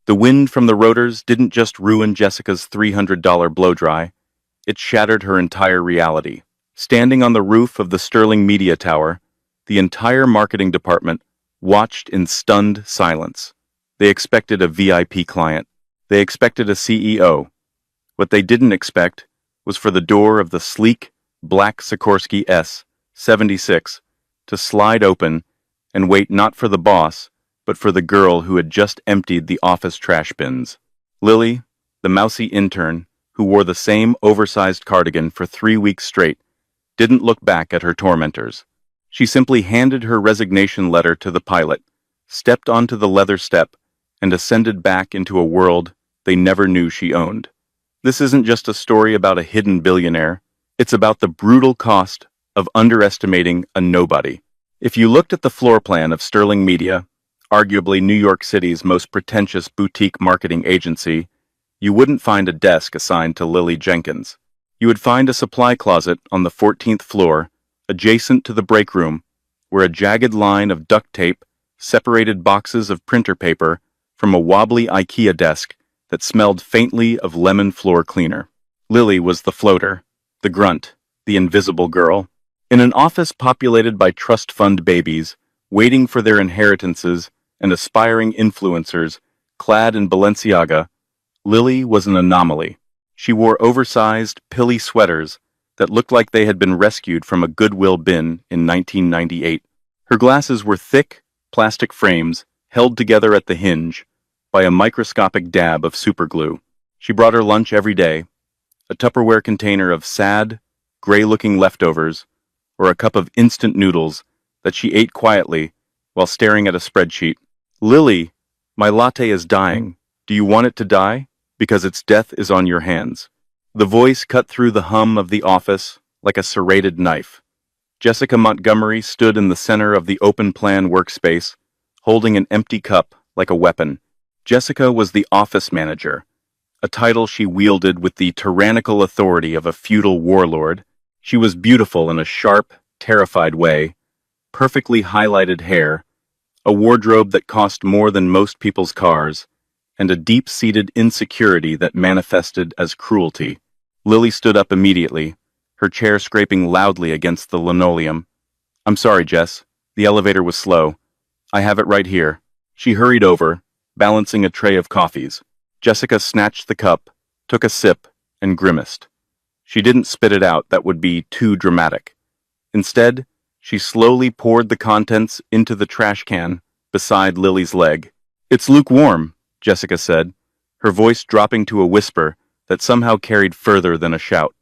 The wind from the rotors didn't just ruin Jessica's $300 blow-dry, it shattered her entire reality. Standing on the roof of the Sterling Media Tower, the entire marketing department watched in stunned silence. They expected a VIP client. They expected a CEO. What they didn't expect was for the door of the sleek, black Sikorsky S-76 to slide open and wait not for the boss, but for the girl who had just emptied the office trash bins. Lily, the mousy intern, who wore the same oversized cardigan for 3 weeks straight, didn't look back at her tormentors. She simply handed her resignation letter to the pilot, stepped onto the leather step, and ascended back into a world they never knew she owned. This isn't just a story about a hidden billionaire. It's about the brutal cost of underestimating a nobody. If you looked at the floor plan of Sterling Media, arguably New York City's most pretentious boutique marketing agency, you wouldn't find a desk assigned to Lily Jenkins. You would find a supply closet on the 14th floor, adjacent to the break room, where a jagged line of duct tape separated boxes of printer paper from a wobbly IKEA desk that smelled faintly of lemon floor cleaner. Lily was the floater, the grunt, the invisible girl. In an office populated by trust fund babies, waiting for their inheritances, and aspiring influencers, clad in Balenciaga, Lily was an anomaly. She wore oversized, pilly sweaters that looked like they had been rescued from a Goodwill bin in 1998. Her glasses were thick, plastic frames held together at the hinge by a microscopic dab of superglue. She brought her lunch every day, a Tupperware container of sad, gray-looking leftovers, or a cup of instant noodles that she ate quietly while staring at a spreadsheet. "Lily, my latte is dying. Do you want it to die? Because its death is on your hands." The voice cut through the hum of the office like a serrated knife. Jessica Montgomery stood in the center of the open-plan workspace, holding an empty cup like a weapon. Jessica was the office manager, a title she wielded with the tyrannical authority of a feudal warlord. She was beautiful in a sharp, terrified way, perfectly highlighted hair, a wardrobe that cost more than most people's cars, and a deep-seated insecurity that manifested as cruelty. Lily stood up immediately, her chair scraping loudly against the linoleum. "I'm sorry, Jess. The elevator was slow. I have it right here." She hurried over, balancing a tray of coffees. Jessica snatched the cup, took a sip, and grimaced. She didn't spit it out, that would be too dramatic. Instead, she slowly poured the contents into the trash can beside Lily's leg. "It's lukewarm," Jessica said, her voice dropping to a whisper that somehow carried further than a shout.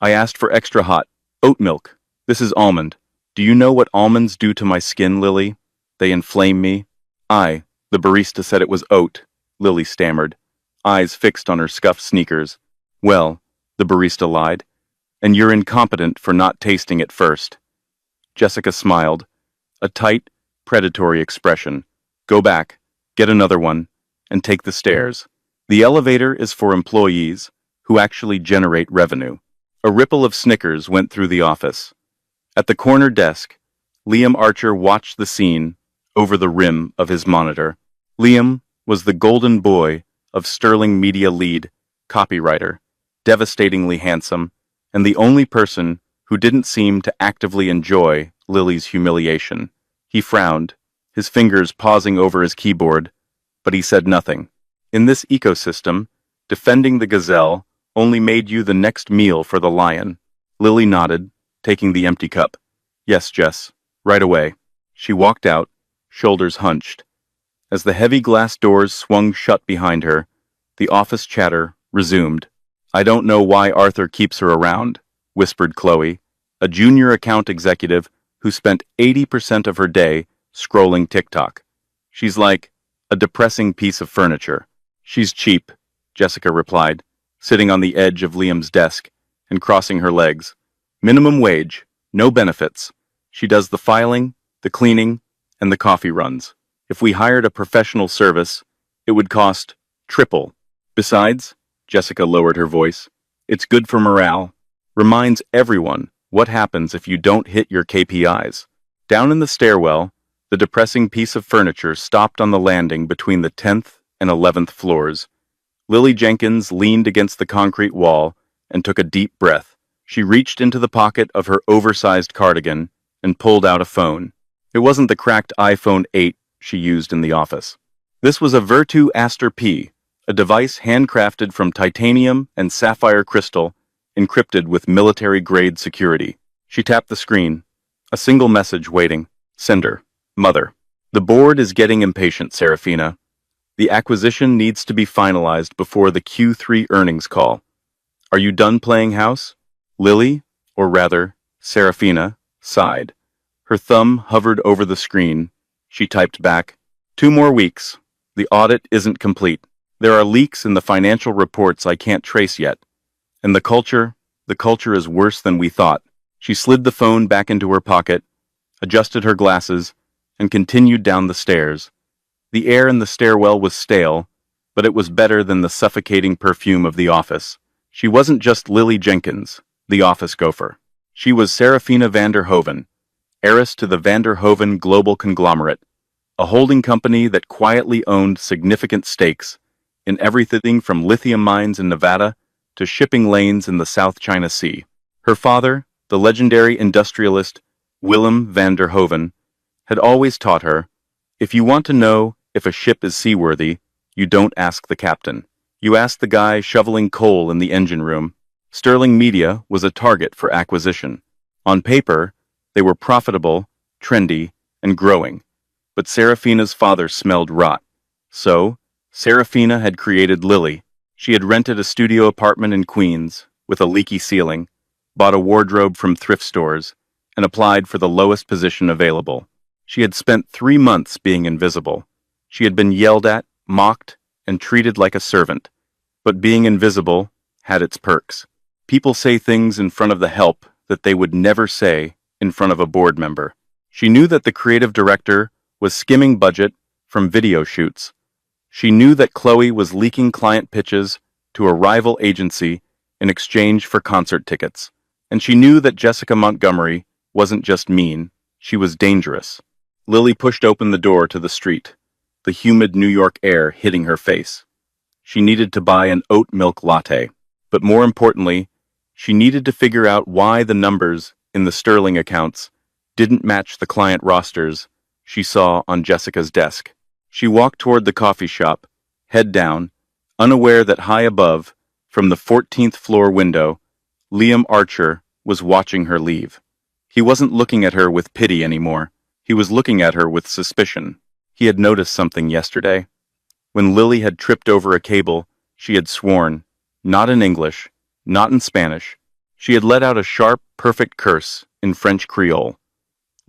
"I asked for extra hot. Oat milk. This is almond. Do you know what almonds do to my skin, Lily? They inflame me." The barista said it was oat," Lily stammered, eyes fixed on her scuffed sneakers. "Well," the barista lied, "and you're incompetent for not tasting it first." Jessica smiled, a tight, predatory expression. "Go back, get another one, and take the stairs. The elevator is for employees who actually generate revenue." A ripple of snickers went through the office. At the corner desk, Liam Archer watched the scene over the rim of his monitor. Liam was the golden boy of Sterling Media lead, copywriter, devastatingly handsome, and the only person who didn't seem to actively enjoy Lily's humiliation. He frowned, his fingers pausing over his keyboard, but he said nothing. In this ecosystem, defending the gazelle only made you the next meal for the lion. Lily nodded, taking the empty cup. "Yes, Jess, right away." She walked out, shoulders hunched. As the heavy glass doors swung shut behind her, the office chatter resumed. "I don't know why Arthur keeps her around," whispered Chloe, a junior account executive who spent 80% of her day scrolling TikTok. "She's like a depressing piece of furniture." "She's cheap," Jessica replied, sitting on the edge of Liam's desk and crossing her legs. "Minimum wage, no benefits. She does the filing, the cleaning, and the coffee runs. If we hired a professional service, it would cost triple. Besides," Jessica lowered her voice, "it's good for morale. Reminds everyone what happens if you don't hit your KPIs." Down in the stairwell, the depressing piece of furniture stopped on the landing between the 10th and 11th floors. Lily Jenkins leaned against the concrete wall and took a deep breath. She reached into the pocket of her oversized cardigan and pulled out a phone. It wasn't the cracked iPhone 8 she used in the office. This was a Vertu Aster P, a device handcrafted from titanium and sapphire crystal, encrypted with military-grade security. She tapped the screen. A single message waiting. Sender. Mother. The board is getting impatient, Serafina. The acquisition needs to be finalized before the Q3 earnings call. Are you done playing house? Lily, or rather, Serafina, sighed. Her thumb hovered over the screen. She typed back, 2 more weeks. The audit isn't complete. There are leaks in the financial reports I can't trace yet. And the culture is worse than we thought. She slid the phone back into her pocket, adjusted her glasses, and continued down the stairs. The air in the stairwell was stale, but it was better than the suffocating perfume of the office. She wasn't just Lily Jenkins, the office gopher. She was Serafina van der Hoven, heiress to the van der Hoven global conglomerate, a holding company that quietly owned significant stakes in everything from lithium mines in Nevada to shipping lanes in the South China Sea. Her father, the legendary industrialist Willem van der Hoven, had always taught her, if you want to know if a ship is seaworthy, you don't ask the captain. You ask the guy shoveling coal in the engine room. Sterling Media was a target for acquisition. On paper, they were profitable, trendy, and growing. But Serafina's father smelled rot. So, Serafina had created Lily. She had rented a studio apartment in Queens with a leaky ceiling, bought a wardrobe from thrift stores, and applied for the lowest position available. She had spent 3 months being invisible. She had been yelled at, mocked, and treated like a servant. But being invisible had its perks. People say things in front of the help that they would never say in front of a board member. She knew that the creative director was skimming budget from video shoots. She knew that Chloe was leaking client pitches to a rival agency in exchange for concert tickets. And she knew that Jessica Montgomery wasn't just mean, she was dangerous. Lily pushed open the door to the street, the humid New York air hitting her face. She needed to buy an oat milk latte, but more importantly, she needed to figure out why the numbers in the Sterling accounts didn't match the client rosters she saw on Jessica's desk. She walked toward the coffee shop, head down, unaware that high above, from the 14th floor window, Liam Archer was watching her leave. He wasn't looking at her with pity anymore. He was looking at her with suspicion. He had noticed something yesterday. When Lily had tripped over a cable, she had sworn, not in English, not in Spanish. She had let out a sharp, perfect curse in French Creole.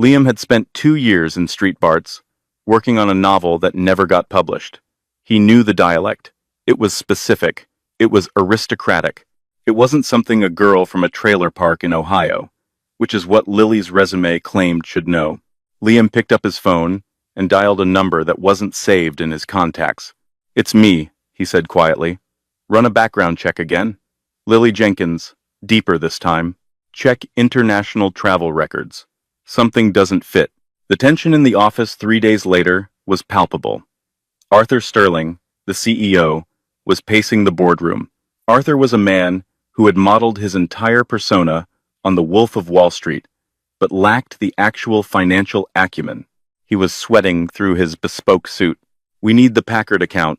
Liam had spent 2 years in street barts, working on a novel that never got published. He knew the dialect. It was specific. It was aristocratic. It wasn't something a girl from a trailer park in Ohio, which is what Lily's resume claimed should know. Liam picked up his phone and dialed a number that wasn't saved in his contacts. "It's me," he said quietly. "Run a background check again." Lily Jenkins, deeper this time. "Check international travel records. Something doesn't fit." The tension in the office 3 days later was palpable. Arthur Sterling, the CEO, was pacing the boardroom. Arthur was a man who had modeled his entire persona on the Wolf of Wall Street, but lacked the actual financial acumen. He was sweating through his bespoke suit. "We need the Packard account,"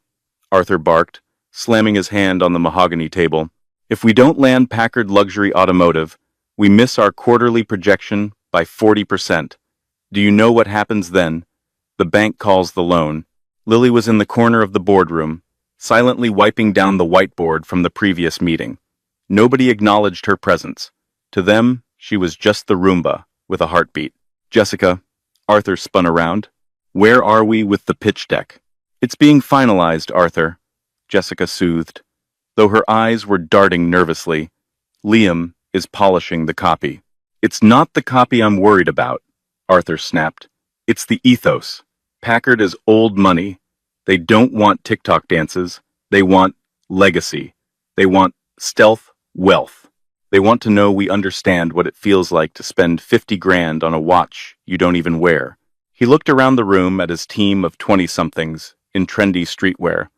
Arthur barked, slamming his hand on the mahogany table. "If we don't land Packard Luxury Automotive, we miss our quarterly projection by 40%. Do you know what happens then? The bank calls the loan." Lily was in the corner of the boardroom, silently wiping down the whiteboard from the previous meeting. Nobody acknowledged her presence. To them, she was just the Roomba with a heartbeat. "Jessica," Arthur spun around. "Where are we with the pitch deck?" "It's being finalized, Arthur," Jessica soothed, though her eyes were darting nervously. "Liam is polishing the copy." "It's not the copy I'm worried about," Arthur snapped. "It's the ethos. Packard is old money. They don't want TikTok dances. They want legacy. They want stealth wealth. They want to know we understand what it feels like to spend 50 grand on a watch you don't even wear." He looked around the room at his team of 20-somethings in trendy streetwear.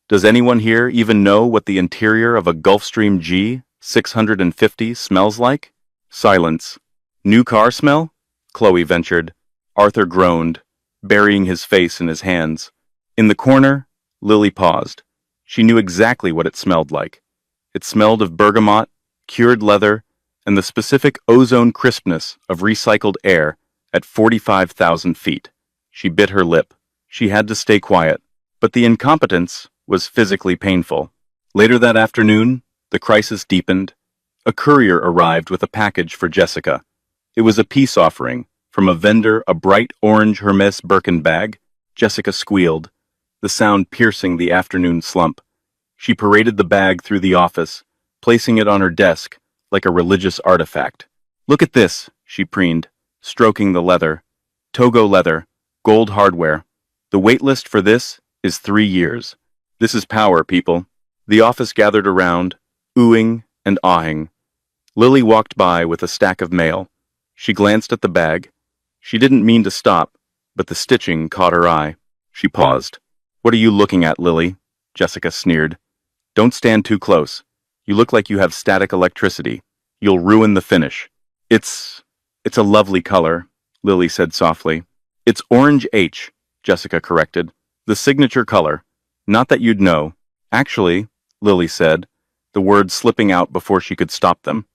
Does anyone here even know what the interior of a Gulfstream G 650 smells like? Silence. New car smell? Chloe ventured. Arthur groaned, burying his face in his hands. In the corner, Lily paused. She knew exactly what it smelled like. It smelled of bergamot, cured leather, and the specific ozone crispness of recycled air at 45,000 feet. She bit her lip. She had to stay quiet, but the incompetence was physically painful. Later that afternoon, the crisis deepened. A courier arrived with a package for Jessica. It was a peace offering, from a vendor, a bright orange Hermes Birkin bag. Jessica squealed, the sound piercing the afternoon slump. She paraded the bag through the office, placing it on her desk like a religious artifact. Look at this, she preened, stroking the leather. Togo leather, gold hardware. The wait list for this is 3 years. This is power, people. The office gathered around, oohing and ahing. Lily walked by with a stack of mail. She glanced at the bag. She didn't mean to stop, but the stitching caught her eye. She paused. What are you looking at, Lily? Jessica sneered. Don't stand too close. You look like you have static electricity. You'll ruin the finish. It's a lovely color, Lily said softly. It's orange H, Jessica corrected. The signature color. Not that you'd know. Actually, Lily said, the words slipping out before she could stop them.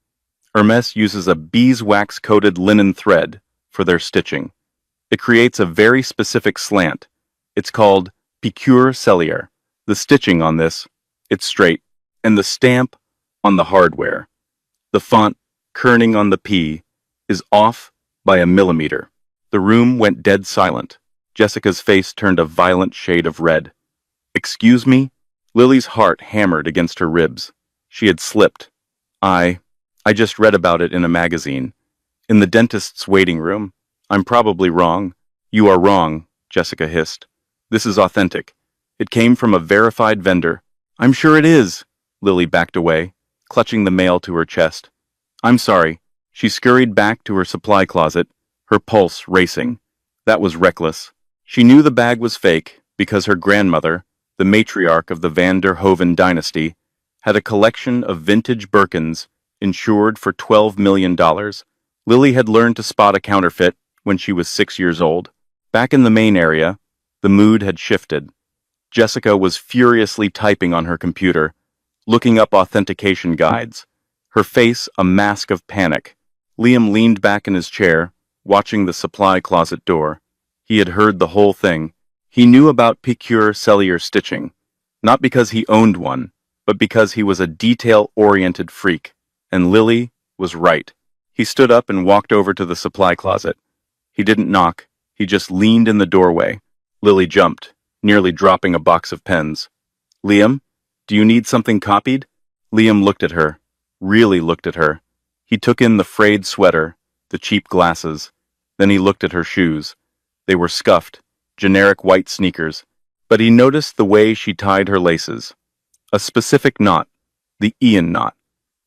Hermes uses a beeswax-coated linen thread for their stitching. It creates a very specific slant. It's called piqûre cellier. The stitching on this, it's straight, and the stamp on the hardware, the font kerning on the P, is off by a millimeter. The room went dead silent. Jessica's face turned a violent shade of red. Excuse me? Lily's heart hammered against her ribs. She had slipped. I just read about it in a magazine. In the dentist's waiting room. I'm probably wrong. You are wrong, Jessica hissed. This is authentic. It came from a verified vendor. I'm sure it is. Lily backed away, clutching the mail to her chest. I'm sorry. She scurried back to her supply closet, her pulse racing. That was reckless. She knew the bag was fake because her grandmother, the matriarch of the Van der Hoeven dynasty, had a collection of vintage Birkins insured for $12 million. Lily had learned to spot a counterfeit when she was 6 years old. Back in the main area, the mood had shifted. Jessica was furiously typing on her computer, looking up authentication guides, her face a mask of panic. Liam leaned back in his chair, watching the supply closet door. He had heard the whole thing. He knew about piqûre cellier stitching, not because he owned one, but because he was a detail-oriented freak, and Lily was right. He stood up and walked over to the supply closet. He didn't knock, he just leaned in the doorway. Lily jumped, nearly dropping a box of pens. Liam, do you need something copied? Liam looked at her, really looked at her. He took in the frayed sweater, the cheap glasses. Then he looked at her shoes. They were scuffed, generic white sneakers, but he noticed the way she tied her laces. A specific knot, the Ian knot.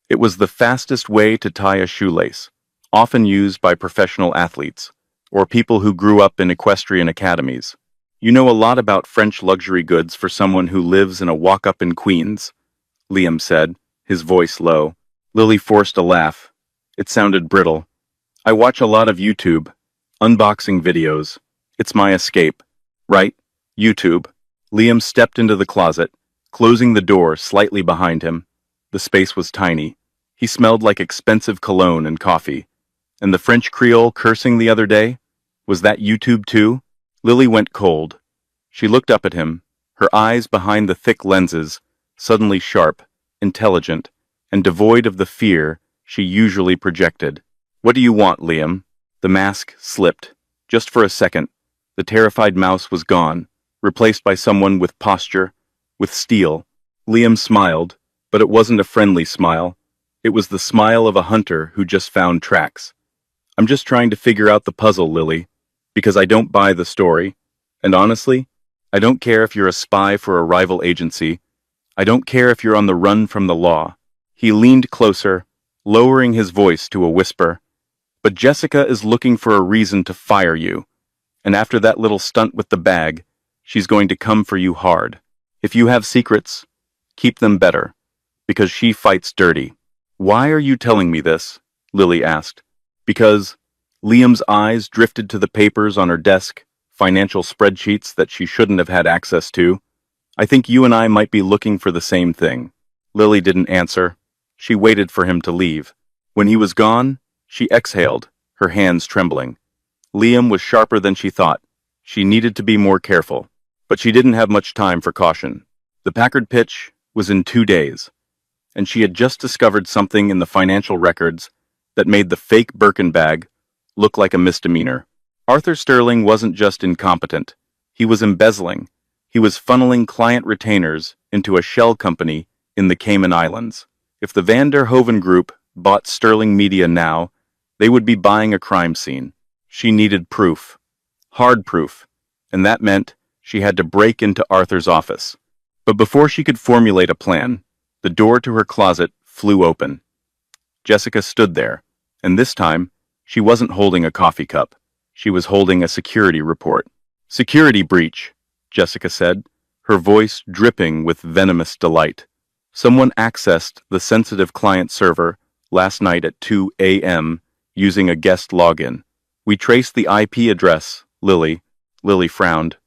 It was the fastest way to tie a shoelace, often used by professional athletes, or people who grew up in equestrian academies. You know a lot about French luxury goods for someone who lives in a walk-up in Queens, Liam said, his voice low. Lily forced a laugh. It sounded brittle. I watch a lot of YouTube, unboxing videos. It's my escape. Right? YouTube. Liam stepped into the closet, closing the door slightly behind him. The space was tiny. He smelled like expensive cologne and coffee. And the French Creole cursing the other day? Was that YouTube too? Lily went cold. She looked up at him, her eyes behind the thick lenses, suddenly sharp, intelligent, and devoid of the fear she usually projected. What do you want, Liam? The mask slipped. Just for a second. The terrified mouse was gone, replaced by someone with posture, with steel. Liam smiled, but it wasn't a friendly smile. It was the smile of a hunter who just found tracks. I'm just trying to figure out the puzzle, Lily, because I don't buy the story. And honestly, I don't care if you're a spy for a rival agency. I don't care if you're on the run from the law. He leaned closer, lowering his voice to a whisper. But Jessica is looking for a reason to fire you. And after that little stunt with the bag, she's going to come for you hard. If you have secrets, keep them better, because she fights dirty. Why are you telling me this? Lily asked. Because Liam's eyes drifted to the papers on her desk, financial spreadsheets that she shouldn't have had access to. I think you and I might be looking for the same thing. Lily didn't answer. She waited for him to leave. When he was gone, she exhaled, her hands trembling. Liam was sharper than she thought. She needed to be more careful. But she didn't have much time for caution. The Packard pitch was in 2 days, and she had just discovered something in the financial records that made the fake Birkin bag look like a misdemeanor. Arthur Sterling wasn't just incompetent. He was embezzling. He was funneling client retainers into a shell company in the Cayman Islands. If the Van der Hoeven Group bought Sterling Media now, they would be buying a crime scene. She needed proof. Hard proof. And that meant she had to break into Arthur's office. But before she could formulate a plan, the door to her closet flew open. Jessica stood there, and this time, she wasn't holding a coffee cup. She was holding a security report. "Security breach," Jessica said, her voice dripping with venomous delight. "Someone accessed the sensitive client server last night at 2 a.m. using a guest login. We traced the IP address, Lily." Lily frowned.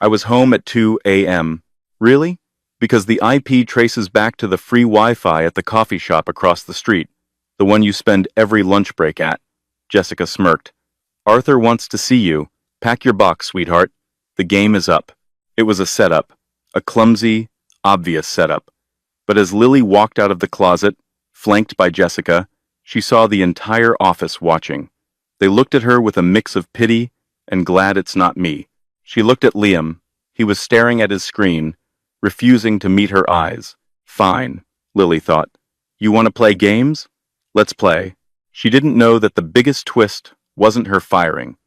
"I was home at 2 a.m. Really? Because the IP traces back to the free Wi-Fi at the coffee shop across the street, the one you spend every lunch break at." Jessica smirked. "Arthur wants to see you. Pack your box, sweetheart. The game is up." It was a setup, a clumsy, obvious setup. But as Lily walked out of the closet, flanked by Jessica, she saw the entire office watching. They looked at her with a mix of pity and glad it's not me. She looked at Liam. He was staring at his screen, refusing to meet her eyes. "Fine," Lily thought. "You want to play games? Let's play." She didn't know that the biggest twist wasn't her firing.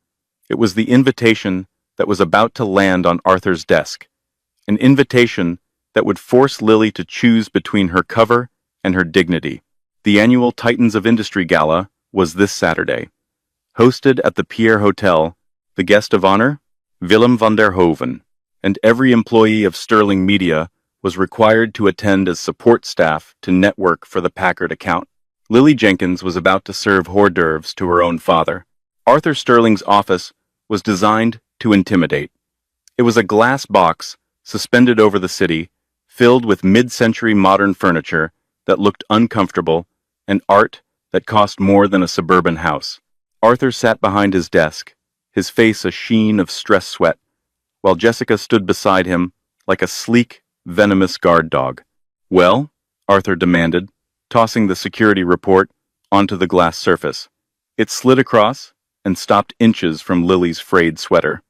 It was the invitation that was about to land on Arthur's desk. An invitation that would force Lily to choose between her cover and her dignity. The annual Titans of Industry Gala was this Saturday. Hosted at the Pierre Hotel, the guest of honor, Willem van der Hoeven, and every employee of Sterling Media was required to attend as support staff to network for the Packard account. Lily Jenkins was about to serve hors d'oeuvres to her own father. Arthur Sterling's office was designed to intimidate. It was a glass box suspended over the city, filled with mid-century modern furniture that looked uncomfortable and art that cost more than a suburban house. Arthur sat behind his desk, his face a sheen of stress sweat, while Jessica stood beside him like a sleek, venomous guard dog. "Well?" Arthur demanded, tossing the security report onto the glass surface. It slid across and stopped inches from Lily's frayed sweater.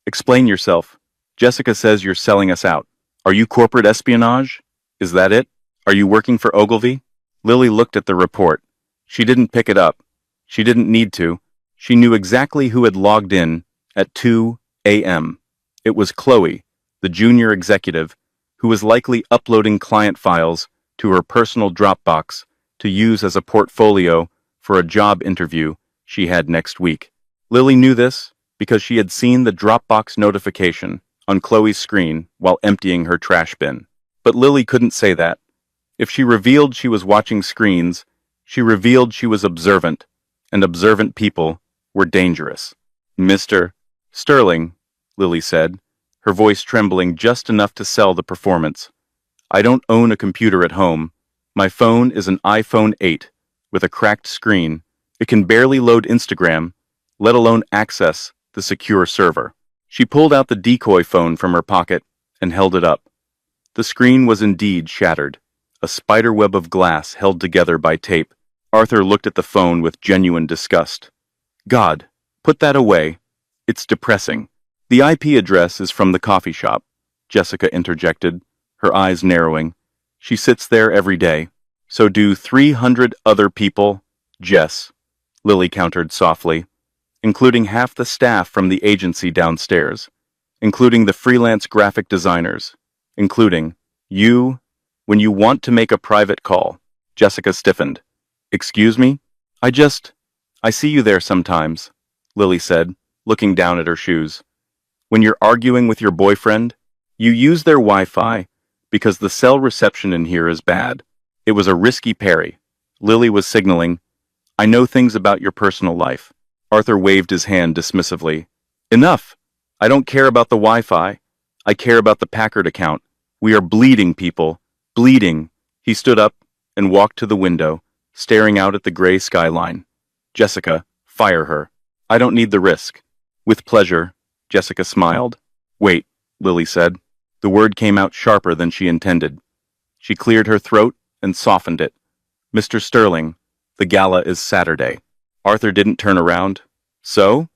"Explain yourself. Jessica says you're selling us out. Are you corporate espionage? Is that it? Are you working for Ogilvy?" Lily looked at the report. She didn't pick it up. She didn't need to. She knew exactly who had logged in at 2 a.m. It was Chloe, the junior executive, who was likely uploading client files to her personal Dropbox to use as a portfolio for a job interview she had next week. Lily knew this because she had seen the Dropbox notification on Chloe's screen while emptying her trash bin. But Lily couldn't say that. If she revealed she was watching screens, she revealed she was observant, and observant people were dangerous. "Mr. Sterling," Lily said, her voice trembling just enough to sell the performance. "I don't own a computer at home. My phone is an iPhone 8 with a cracked screen. It can barely load Instagram, let alone access the secure server." She pulled out the decoy phone from her pocket and held it up. The screen was indeed shattered, a spiderweb of glass held together by tape. Arthur looked at the phone with genuine disgust. "God, put that away. It's depressing." "The IP address is from the coffee shop," Jessica interjected, her eyes narrowing. "She sits there every day. So do 300 other people, Jess," Lily countered softly, "including half the staff from the agency downstairs, including the freelance graphic designers, including you, when you want to make a private call." Jessica stiffened. "Excuse me? I see you there sometimes," Lily said, looking down at her shoes. "When you're arguing with your boyfriend, you use their Wi-Fi Because the cell reception in here is bad. It was a risky parry. Lily was signaling, I know things about your personal life. Arthur waved his hand dismissively. Enough! I don't care about the Wi-Fi. I care about the Packard account. We are bleeding, people. Bleeding. He stood up and walked to the window, staring out at the gray skyline. Jessica, fire her. I don't need the risk. With pleasure, Jessica smiled. Wait, Lily said. The word came out sharper than she intended. She cleared her throat and softened it. Mr. Sterling, the gala is Saturday. Arthur didn't turn around. So,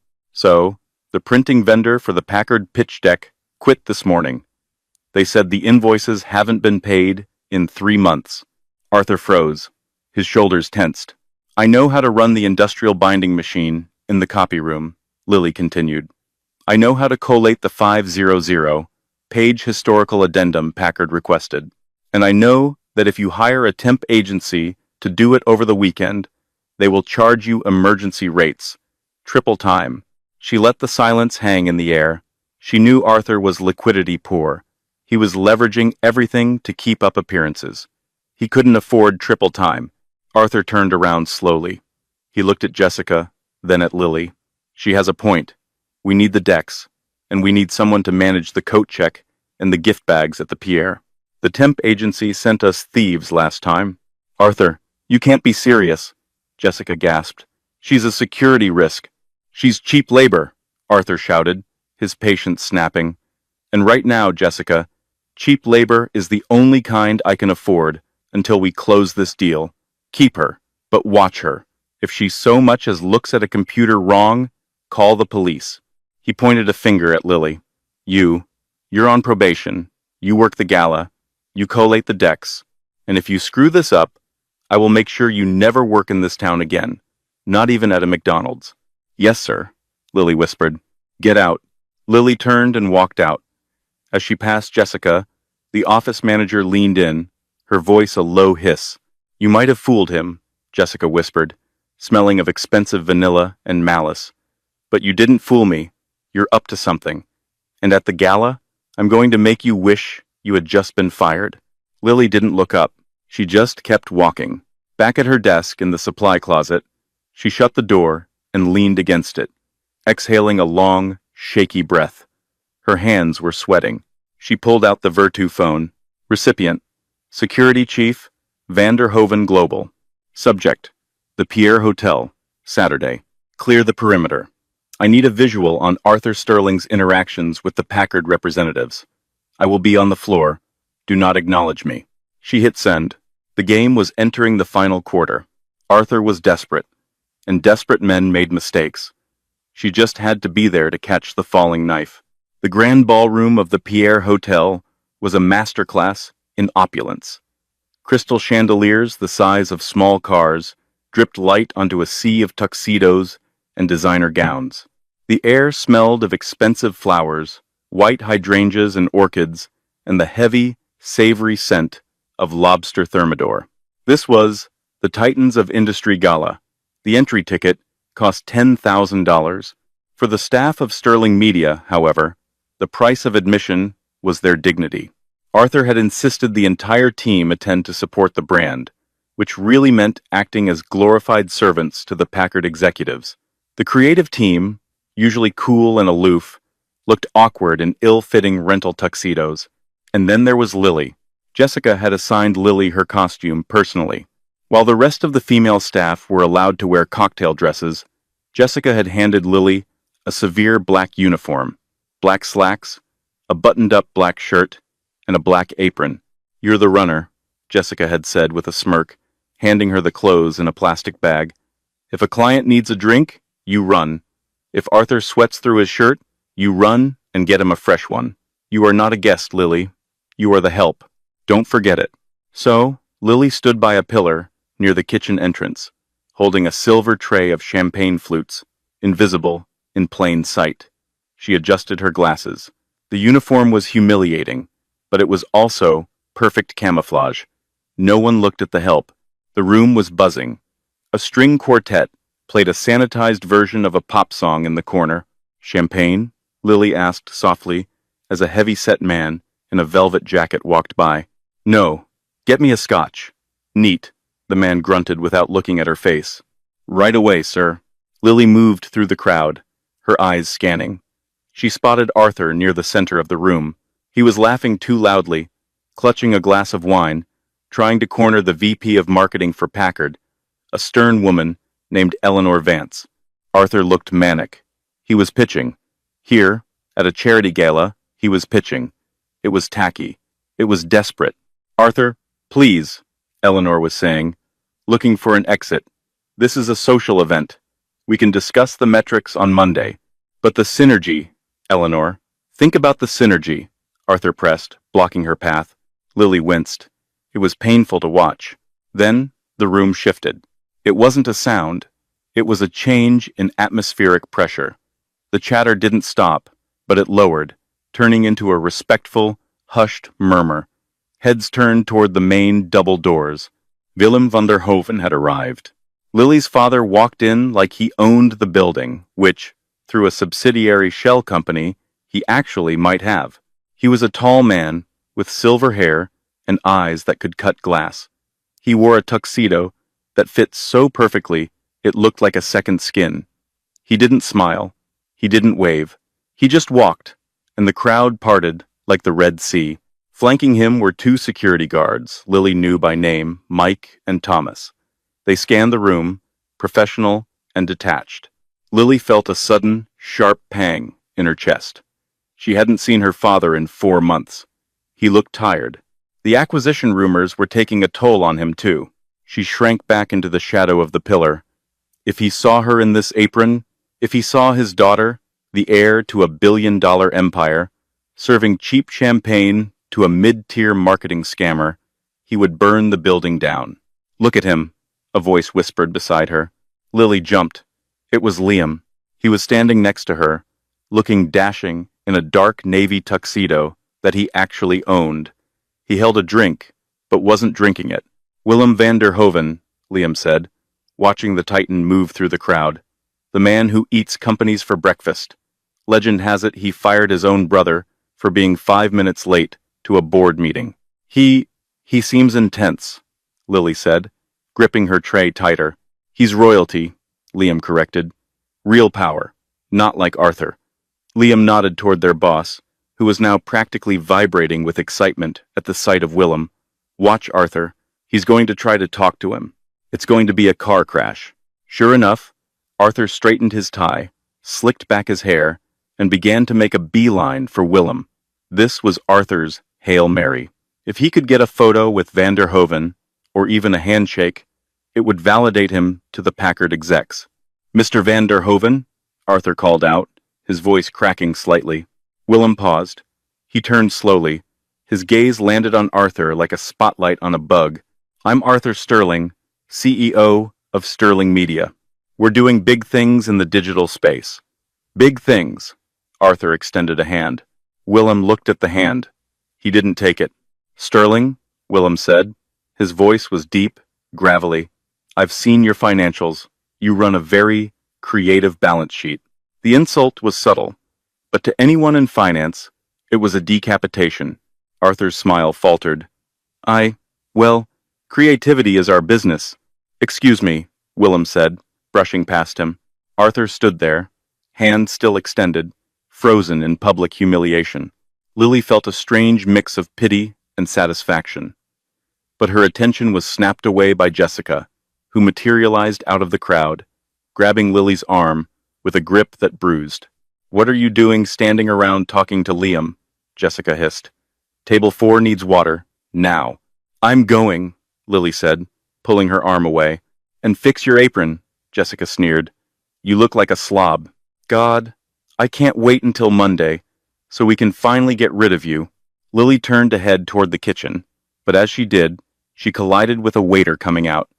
the printing vendor for the Packard pitch deck quit this morning. They said the invoices haven't been paid in 3 months. Arthur froze. His shoulders tensed. I know how to run the industrial binding machine in the copy room, Lily continued. I know how to collate the 500-page historical addendum Packard requested. And I know that if you hire a temp agency to do it over the weekend, they will charge you emergency rates. Triple time. She let the silence hang in the air. She knew Arthur was liquidity poor. He was leveraging everything to keep up appearances. He couldn't afford triple time. Arthur turned around slowly. He looked at Jessica, then at Lily. She has a point. We need the decks, and we need someone to manage the coat check and the gift bags at the Pierre. The temp agency sent us thieves last time. Arthur, you can't be serious, Jessica gasped. She's a security risk. She's cheap labor, Arthur shouted, his patience snapping. And right now, Jessica, cheap labor is the only kind I can afford until we close this deal. Keep her, but watch her. If she so much as looks at a computer wrong, call the police. He pointed a finger at Lily. You're on probation. You work the gala. You collate the decks. And if you screw this up, I will make sure you never work in this town again. Not even at a McDonald's. Yes, sir, Lily whispered. Get out. Lily turned and walked out. As she passed Jessica, the office manager leaned in, her voice a low hiss. You might have fooled him, Jessica whispered, smelling of expensive vanilla and malice. But you didn't fool me. You're up to something. And at the gala, I'm going to make you wish you had just been fired. Lily didn't look up. She just kept walking. Back at her desk in the supply closet, she shut the door and leaned against it, exhaling a long, shaky breath. Her hands were sweating. She pulled out the Virtu phone. Recipient, Security Chief, Vanderhoven Global. Subject, the Pierre Hotel, Saturday. Clear the perimeter. I need a visual on Arthur Sterling's interactions with the Packard representatives. I will be on the floor. Do not acknowledge me. She hit send. The game was entering the final quarter. Arthur was desperate, and desperate men made mistakes. She just had to be there to catch the falling knife. The grand ballroom of the Pierre Hotel was a masterclass in opulence. Crystal chandeliers the size of small cars dripped light onto a sea of tuxedos and designer gowns. The air smelled of expensive flowers, white hydrangeas and orchids, and the heavy, savory scent of lobster thermidor. This was the Titans of Industry Gala. The entry ticket cost $10,000. For the staff of Sterling Media, however, the price of admission was their dignity. Arthur had insisted the entire team attend to support the brand, which really meant acting as glorified servants to the Packard executives. The creative team, usually cool and aloof, looked awkward in ill-fitting rental tuxedos. And then there was Lily. Jessica had assigned Lily her costume personally. While the rest of the female staff were allowed to wear cocktail dresses, Jessica had handed Lily a severe black uniform, black slacks, a buttoned-up black shirt, and a black apron. You're the runner, Jessica had said with a smirk, handing her the clothes in a plastic bag. If a client needs a drink, you run. If Arthur sweats through his shirt, you run and get him a fresh one. You are not a guest, Lily. You are the help. Don't forget it. So, Lily stood by a pillar near the kitchen entrance, holding a silver tray of champagne flutes, invisible in plain sight. She adjusted her glasses. The uniform was humiliating, but it was also perfect camouflage. No one looked at the help. The room was buzzing. A string quartet played a sanitized version of a pop song in the corner. Champagne? Lily asked softly, as a heavy-set man in a velvet jacket walked by. "No, get me a scotch." "Neat," the man grunted without looking at her face. "Right away, sir." Lily moved through the crowd, her eyes scanning. She spotted Arthur near the center of the room. He was laughing too loudly, clutching a glass of wine, trying to corner the VP of marketing for Packard, a stern woman named Eleanor Vance. Arthur looked manic. He was pitching. Here, at a charity gala, he was pitching. It was tacky. It was desperate. "Arthur, please," Eleanor was saying, looking for an exit. "This is a social event. We can discuss the metrics on Monday." "But the synergy, Eleanor. Think about the synergy," Arthur pressed, blocking her path. Lily winced. It was painful to watch. Then the room shifted. It wasn't a sound. It was a change in atmospheric pressure. The chatter didn't stop, but it lowered, turning into a respectful, hushed murmur. Heads turned toward the main double doors. Willem van der Hoven had arrived. Lily's father walked in like he owned the building, which, through a subsidiary shell company, he actually might have. He was a tall man, with silver hair and eyes that could cut glass. He wore a tuxedo that fit so perfectly it looked like a second skin. He didn't smile. He didn't wave. He just walked, and the crowd parted like the Red Sea. Flanking him were two security guards Lily knew by name, Mike and Thomas. They scanned the room, professional and detached. Lily felt a sudden, sharp pang in her chest. She hadn't seen her father in 4 months. He looked tired. The acquisition rumors were taking a toll on him, too. She shrank back into the shadow of the pillar. If he saw her in this apron, if he saw his daughter, the heir to a billion-dollar empire, serving cheap champagne to a mid-tier marketing scammer, he would burn the building down. "Look at him," a voice whispered beside her. Lily jumped. It was Liam. He was standing next to her, looking dashing in a dark navy tuxedo that he actually owned. He held a drink, but wasn't drinking it. "Willem van der Hoven," Liam said, watching the Titan move through the crowd. "The man who eats companies for breakfast. Legend has it he fired his own brother for being 5 minutes late to a board meeting." He seems intense," Lily said, gripping her tray tighter. "He's royalty," Liam corrected. "Real power, not like Arthur." Liam nodded toward their boss, who was now practically vibrating with excitement at the sight of Willem. "Watch Arthur. He's going to try to talk to him. It's going to be a car crash." Sure enough, Arthur straightened his tie, slicked back his hair, and began to make a beeline for Willem. This was Arthur's Hail Mary. If he could get a photo with van der Hoven, or even a handshake, it would validate him to the Packard execs. "Mr. van der Hoven?" Arthur called out, his voice cracking slightly. Willem paused. He turned slowly. His gaze landed on Arthur like a spotlight on a bug. "I'm Arthur Sterling, CEO of Sterling Media. We're doing big things in the digital space." "Big things." Arthur extended a hand. Willem looked at the hand. He didn't take it. "Sterling," Willem said. His voice was deep, gravelly. "I've seen your financials. You run a very creative balance sheet." The insult was subtle, but to anyone in finance, it was a decapitation. Arthur's smile faltered. Well, creativity is our business." "Excuse me," Willem said, brushing past him. Arthur stood there, hand still extended, frozen in public humiliation. Lily felt a strange mix of pity and satisfaction. But her attention was snapped away by Jessica, who materialized out of the crowd, grabbing Lily's arm with a grip that bruised. "What are you doing standing around talking to Liam?" Jessica hissed. "Table 4 needs water, now." "I'm going," Lily said, pulling her arm away. "And fix your apron," Jessica sneered. "You look like a slob." "God, I can't wait until Monday, so we can finally get rid of you." Lily turned to head toward the kitchen, but as she did, she collided with a waiter coming out.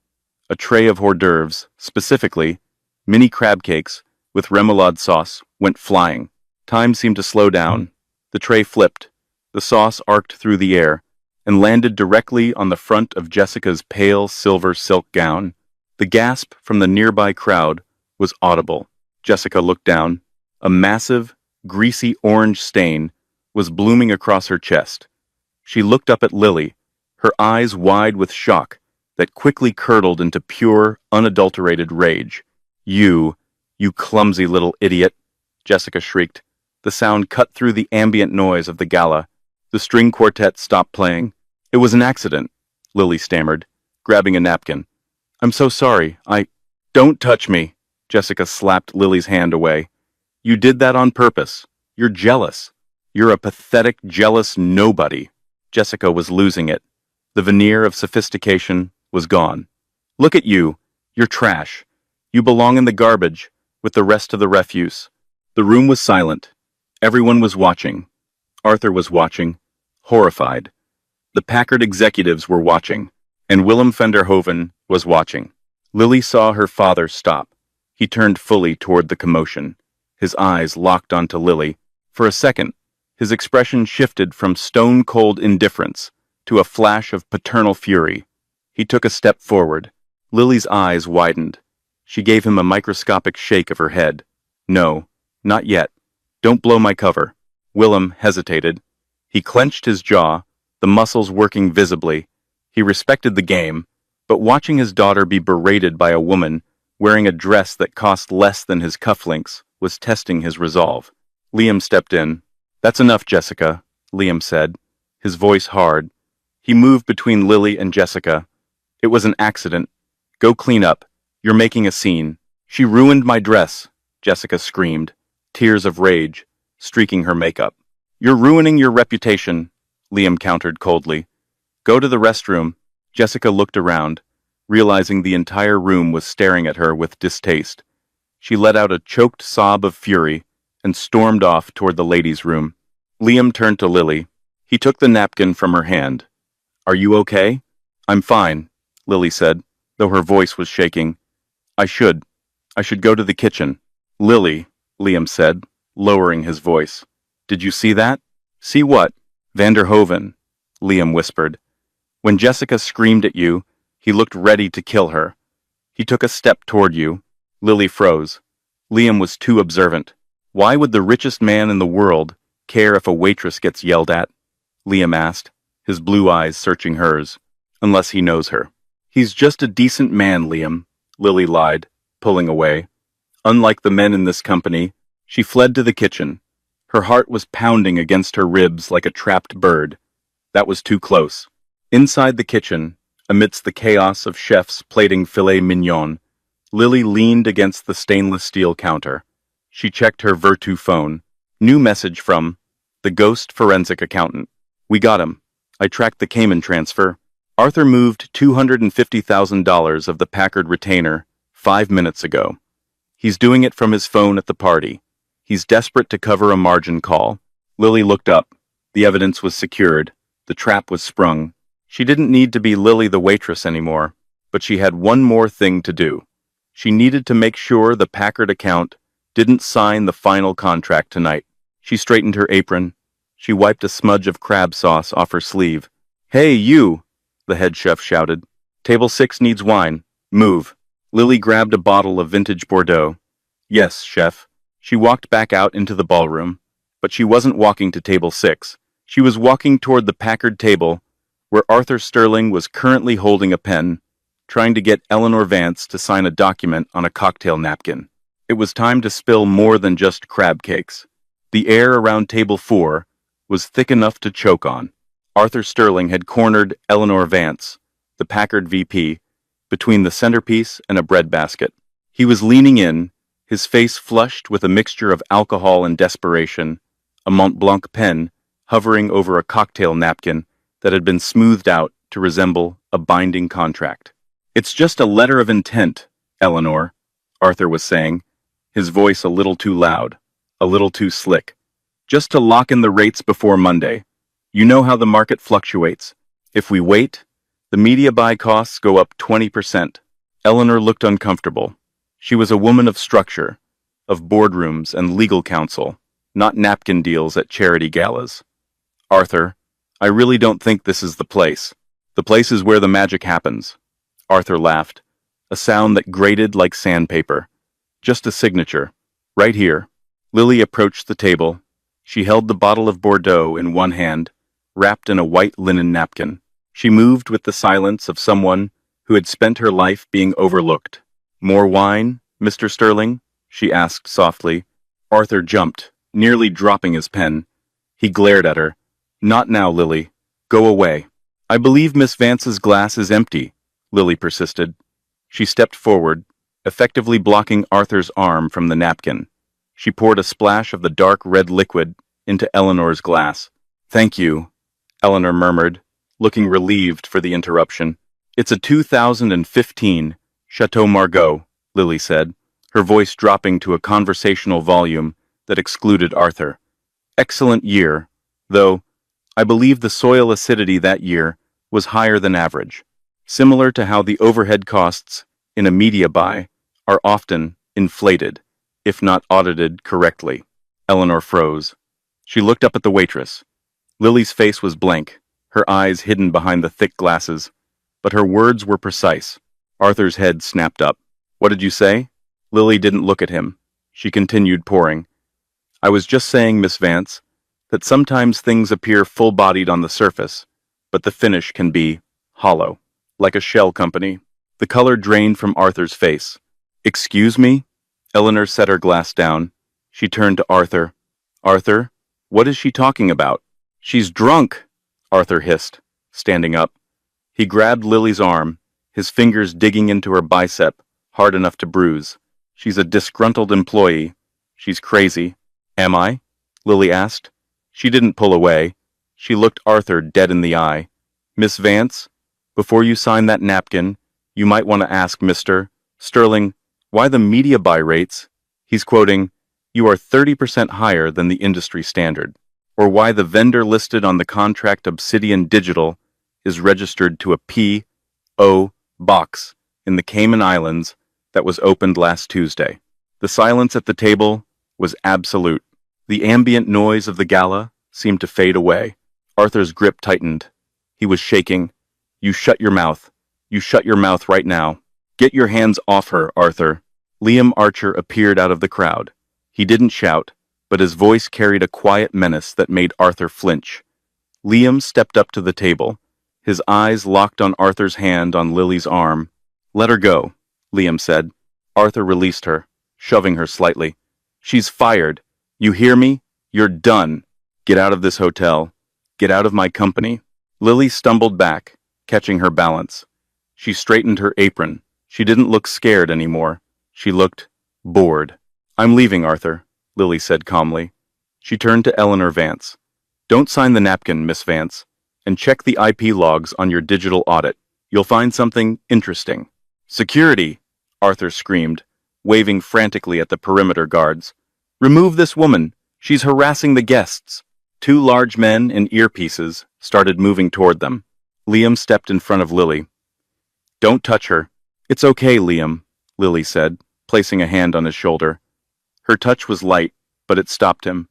A tray of hors d'oeuvres, specifically, mini crab cakes with remoulade sauce, went flying. Time seemed to slow down. The tray flipped. The sauce arced through the air and landed directly on the front of Jessica's pale silver silk gown. The gasp from the nearby crowd was audible. Jessica looked down. A massive, greasy orange stain was blooming across her chest, She looked up at Lily, her eyes wide with shock that quickly curdled into pure, unadulterated rage. You clumsy little idiot, Jessica shrieked. The sound cut through the ambient noise of the gala. The string quartet stopped playing. It was an accident, Lily stammered, grabbing a napkin. I'm so sorry, Don't touch me, Jessica slapped Lily's hand away. You did that on purpose. You're jealous. You're a pathetic, jealous nobody. Jessica was losing it. The veneer of sophistication was gone. Look at you. You're trash. You belong in the garbage, with the rest of the refuse. The room was silent. Everyone was watching. Arthur was watching, horrified. The Packard executives were watching, and Willem Vanderhoven was watching. Lily saw her father stop. He turned fully toward the commotion. His eyes locked onto Lily. For a second, his expression shifted from stone-cold indifference to a flash of paternal fury. He took a step forward. Lily's eyes widened. She gave him a microscopic shake of her head. No, not yet. Don't blow my cover. Willem hesitated. He clenched his jaw, the muscles working visibly. He respected the game, but watching his daughter be berated by a woman wearing a dress that cost less than his cufflinks was testing his resolve. Liam stepped in. That's enough, Jessica, Liam said, his voice hard. He moved between Lily and Jessica. It was an accident. Go clean up. You're making a scene. She ruined my dress, Jessica screamed, tears of rage streaking her makeup. You're ruining your reputation, Liam countered coldly. Go to the restroom. Jessica looked around, realizing the entire room was staring at her with distaste. She let out a choked sob of fury and stormed off toward the ladies' room. Liam turned to Lily. He took the napkin from her hand. Are you okay? I'm fine, Lily said, though her voice was shaking. I should go to the kitchen. Lily, Liam said, lowering his voice. Did you see that? See what? Vanderhoven, Liam whispered. When Jessica screamed at you, he looked ready to kill her. He took a step toward you. Lily froze. Liam was too observant. Why would the richest man in the world care if a waitress gets yelled at? Liam asked, his blue eyes searching hers. Unless he knows her. He's just a decent man, Liam, Lily lied, pulling away. Unlike the men in this company, she fled to the kitchen. Her heart was pounding against her ribs like a trapped bird. That was too close. Inside the kitchen, amidst the chaos of chefs plating filet mignon, Lily leaned against the stainless steel counter. She checked her Virtu phone. New message from the ghost forensic accountant. We got him. I tracked the Cayman transfer. Arthur moved $250,000 of the Packard retainer 5 minutes ago. He's doing it from his phone at the party. He's desperate to cover a margin call. Lily looked up. The evidence was secured. The trap was sprung. She didn't need to be Lily the waitress anymore, but she had one more thing to do. She needed to make sure the Packard account didn't sign the final contract tonight. She straightened her apron. She wiped a smudge of crab sauce off her sleeve. Hey, you! The head chef shouted. Table 6 needs wine. Move. Lily grabbed a bottle of vintage Bordeaux. Yes, chef. She walked back out into the ballroom, but she wasn't walking to table 6. She was walking toward the Packard table, where Arthur Sterling was currently holding a pen, trying to get Eleanor Vance to sign a document on a cocktail napkin. It was time to spill more than just crab cakes. The air around table 4 was thick enough to choke on. Arthur Sterling had cornered Eleanor Vance, the Packard VP, between the centerpiece and a breadbasket. He was leaning in, his face flushed with a mixture of alcohol and desperation, a Mont Blanc pen hovering over a cocktail napkin that had been smoothed out to resemble a binding contract. It's just a letter of intent, Eleanor, Arthur was saying, his voice a little too loud, a little too slick. Just to lock in the rates before Monday. You know how the market fluctuates. If we wait, the media buy costs go up 20%. Eleanor looked uncomfortable. She was a woman of structure, of boardrooms and legal counsel, not napkin deals at charity galas. Arthur, I really don't think this is the place. The place is where the magic happens. Arthur laughed, a sound that grated like sandpaper. Just a signature. Right here. Lily approached the table. She held the bottle of Bordeaux in one hand, wrapped in a white linen napkin. She moved with the silence of someone who had spent her life being overlooked. "More wine, Mr. Sterling?" she asked softly. Arthur jumped, nearly dropping his pen. He glared at her. "Not now, Lily. Go away." "I believe Miss Vance's glass is empty," Lily persisted. She stepped forward, effectively blocking Arthur's arm from the napkin. She poured a splash of the dark red liquid into Eleanor's glass. "Thank you," Eleanor murmured, looking relieved for the interruption. "It's a 2015 Chateau Margaux," Lily said, her voice dropping to a conversational volume that excluded Arthur. "Excellent year, though I believe the soil acidity that year was higher than average, similar to how the overhead costs in a media buy are often inflated, if not audited correctly." Eleanor froze. She looked up at the waitress. Lily's face was blank, her eyes hidden behind the thick glasses, but her words were precise. Arthur's head snapped up. "What did you say?" Lily didn't look at him. She continued pouring. "I was just saying, Miss Vance, that sometimes things appear full-bodied on the surface, but the finish can be hollow, like a shell company." The color drained from Arthur's face. "Excuse me?" Eleanor set her glass down. She turned to Arthur. "Arthur, what is she talking about?" "She's drunk," Arthur hissed, standing up. He grabbed Lily's arm, his fingers digging into her bicep, hard enough to bruise. "She's a disgruntled employee. She's crazy." "Am I?" Lily asked. She didn't pull away. She looked Arthur dead in the eye. "Miss Vance, before you sign that napkin, you might want to ask Mr. Sterling why the media buy rates," he's quoting, "you are 30% higher than the industry standard, or why the vendor listed on the contract Obsidian Digital is registered to a P.O. box in the Cayman Islands that was opened last Tuesday." The silence at the table was absolute. The ambient noise of the gala seemed to fade away. Arthur's grip tightened. He was shaking. "You shut your mouth. You shut your mouth right now. Get your hands off her, Arthur." Liam Archer appeared out of the crowd. He didn't shout, but his voice carried a quiet menace that made Arthur flinch. Liam stepped up to the table, his eyes locked on Arthur's hand on Lily's arm. "Let her go," Liam said. Arthur released her, shoving her slightly. "She's fired. You hear me? You're done. Get out of this hotel. Get out of my company." Lily stumbled back, catching her balance. She straightened her apron. She didn't look scared anymore. She looked bored. "I'm leaving, Arthur," Lily said calmly. She turned to Eleanor Vance. "Don't sign the napkin, Miss Vance, and check the IP logs on your digital audit. You'll find something interesting." "Security!" Arthur screamed, waving frantically at the perimeter guards. "Remove this woman. She's harassing the guests." Two large men in earpieces started moving toward them. Liam stepped in front of Lily. "Don't touch her." "It's okay, Liam," Lily said, placing a hand on his shoulder. Her touch was light, but it stopped him.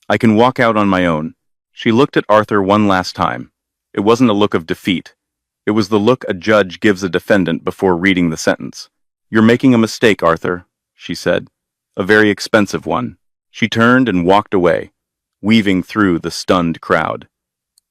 "I can walk out on my own." She looked at Arthur one last time. It wasn't a look of defeat. It was the look a judge gives a defendant before reading the sentence. "You're making a mistake, Arthur," she said. "A very expensive one." She turned and walked away, weaving through the stunned crowd.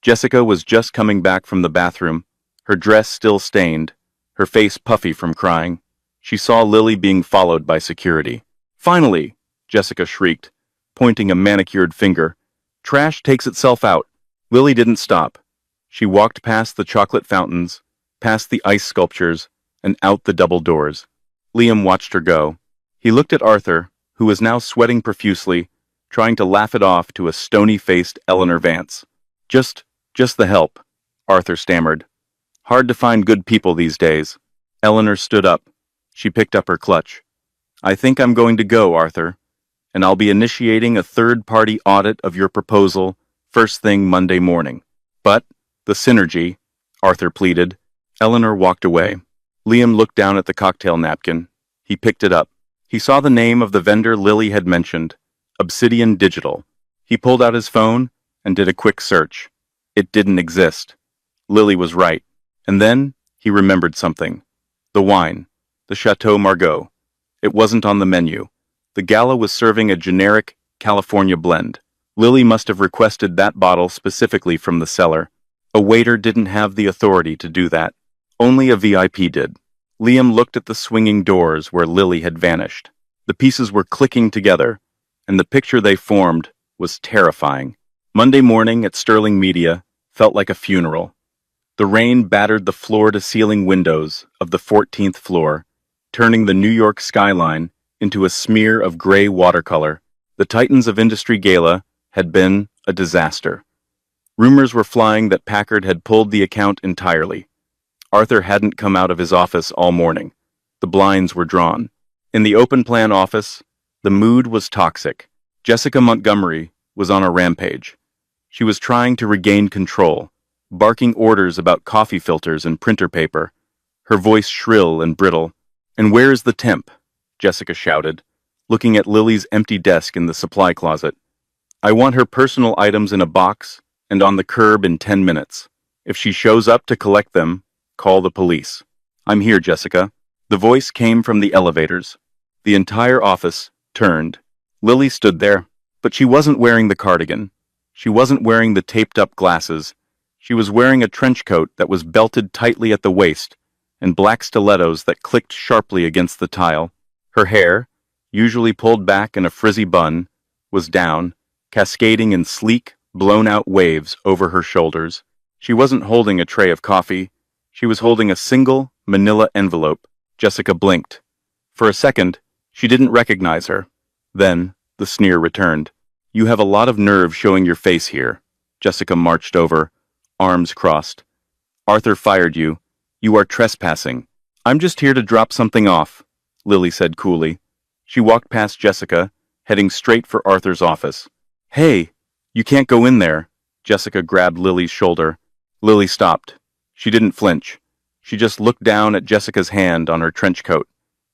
Jessica was just coming back from the bathroom, her dress still stained, her face puffy from crying. She saw Lily being followed by security. "Finally!" Jessica shrieked, pointing a manicured finger. "Trash takes itself out." Lily didn't stop. She walked past the chocolate fountains, past the ice sculptures, and out the double doors. Liam watched her go. He looked at Arthur, who was now sweating profusely, trying to laugh it off to a stony-faced Eleanor Vance. Just the help," Arthur stammered. "Hard to find good people these days." Eleanor stood up. She picked up her clutch. "I think I'm going to go, Arthur, and I'll be initiating a third-party audit of your proposal first thing Monday morning." "But the synergy," Arthur pleaded. Eleanor walked away. Liam looked down at the cocktail napkin. He picked it up. He saw the name of the vendor Lily had mentioned, Obsidian Digital. He pulled out his phone and did a quick search. It didn't exist. Lily was right. And then he remembered something. The wine. The Chateau Margaux. It wasn't on the menu. The gala was serving a generic California blend. Lily must have requested that bottle specifically from the cellar. A waiter didn't have the authority to do that. Only a VIP did. Liam looked at the swinging doors where Lily had vanished. The pieces were clicking together, and the picture they formed was terrifying. Monday morning at Sterling Media felt like a funeral. The rain battered the floor-to-ceiling windows of the 14th floor, turning the New York skyline into a smear of gray watercolor. The Titans of Industry Gala had been a disaster. Rumors were flying that Packard had pulled the account entirely. Arthur hadn't come out of his office all morning. The blinds were drawn. In the open-plan office, the mood was toxic. Jessica Montgomery was on a rampage. She was trying to regain control, barking orders about coffee filters and printer paper, her voice shrill and brittle. "And where's the temp?" Jessica shouted, looking at Lily's empty desk in the supply closet. "I want her personal items in a box and on the curb in 10 minutes. If she shows up to collect them, call the police." "I'm here, Jessica." The voice came from the elevators. The entire office turned. Lily stood there, but she wasn't wearing the cardigan. She wasn't wearing the taped-up glasses. She was wearing a trench coat that was belted tightly at the waist and black stilettos that clicked sharply against the tile. Her hair, usually pulled back in a frizzy bun, was down, cascading in sleek, blown-out waves over her shoulders. She wasn't holding a tray of coffee. She was holding a single, manila envelope. Jessica blinked. For a second, she didn't recognize her. Then, the sneer returned. "You have a lot of nerve showing your face here." Jessica marched over, arms crossed. "Arthur fired you. You are trespassing." "I'm just here to drop something off," Lily said coolly. She walked past Jessica, heading straight for Arthur's office. "Hey, you can't go in there." Jessica grabbed Lily's shoulder. Lily stopped. She didn't flinch. She just looked down at Jessica's hand on her trench coat.